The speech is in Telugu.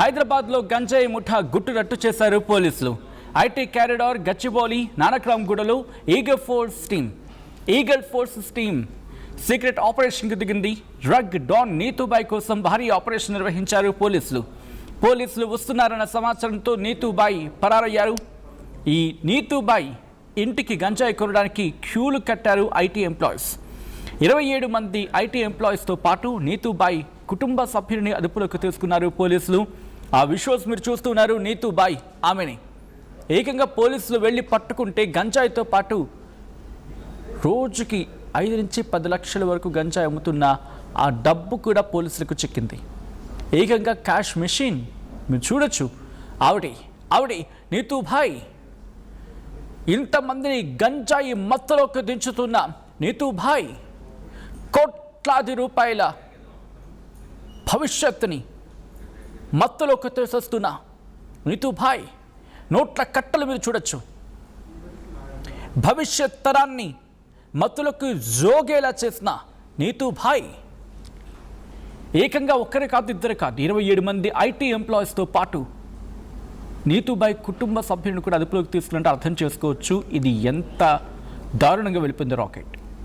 హైదరాబాద్లో గంజాయి ముఠా గుట్టు రట్టు చేశారు పోలీసులు. ఐటీ క్యారిడార్, గచ్చిబౌలి, నానక్రామ్గూడలో ఈగల్ ఫోర్స్ టీమ్ సీక్రెట్ ఆపరేషన్కి దిగింది. డ్రగ్ డాన్ నీతూబాయ్ కోసం భారీ ఆపరేషన్ నిర్వహించారు పోలీసులు వస్తున్నారన్న సమాచారంతో నీతూబాయ్ పరారయ్యారు. ఈ నీతూబాయ్ ఇంటికి గంజాయి కొనడానికి క్యూలు కట్టారు ఐటీ ఎంప్లాయీస్. 27 మంది ఐటీ ఎంప్లాయీస్తో పాటు నీతూబాయ్ కుటుంబ సభ్యుని అదుపులోకి తీసుకున్నారు పోలీసులు. ఆ విజువల్స్ మీరు చూస్తున్నారు. నీతూబాయ్ ఆమెని ఏకంగా పోలీసులు వెళ్ళి పట్టుకుంటే గంజాయితో పాటు రోజుకి 5 నుంచి 10 లక్షల వరకు గంజాయి అమ్ముతున్న ఆ డబ్బు కూడా పోలీసులకు చిక్కింది. ఏకంగా క్యాష్ మెషిన్ మీరు చూడొచ్చు. ఆవిడే నీతూబాయ్ ఇంతమందిని గంజాయి మత్తులోకి దించుతున్న నీతూబాయ్ కోట్లాది రూపాయల భవిష్యత్తుని మత్తులోకి తీసేస్తున్న నీతూబాయ్ నోట్ల కట్టలు మీరు చూడొచ్చు. భవిష్యత్ తరాన్ని మత్తులకు జోగేలా చేసిన నీతూబాయ్ ఏకంగా ఒక్కరే కాదు, ఇద్దరు కాదు, 27 మంది ఐటీ ఎంప్లాయీస్తో పాటు నీతూబాయ్ కుటుంబ సభ్యులను కూడా అదుపులోకి తీసుకున్నట్టు అర్థం చేసుకోవచ్చు. ఇది ఎంత దారుణంగా వెళ్ళిపోయింది రాకెట్.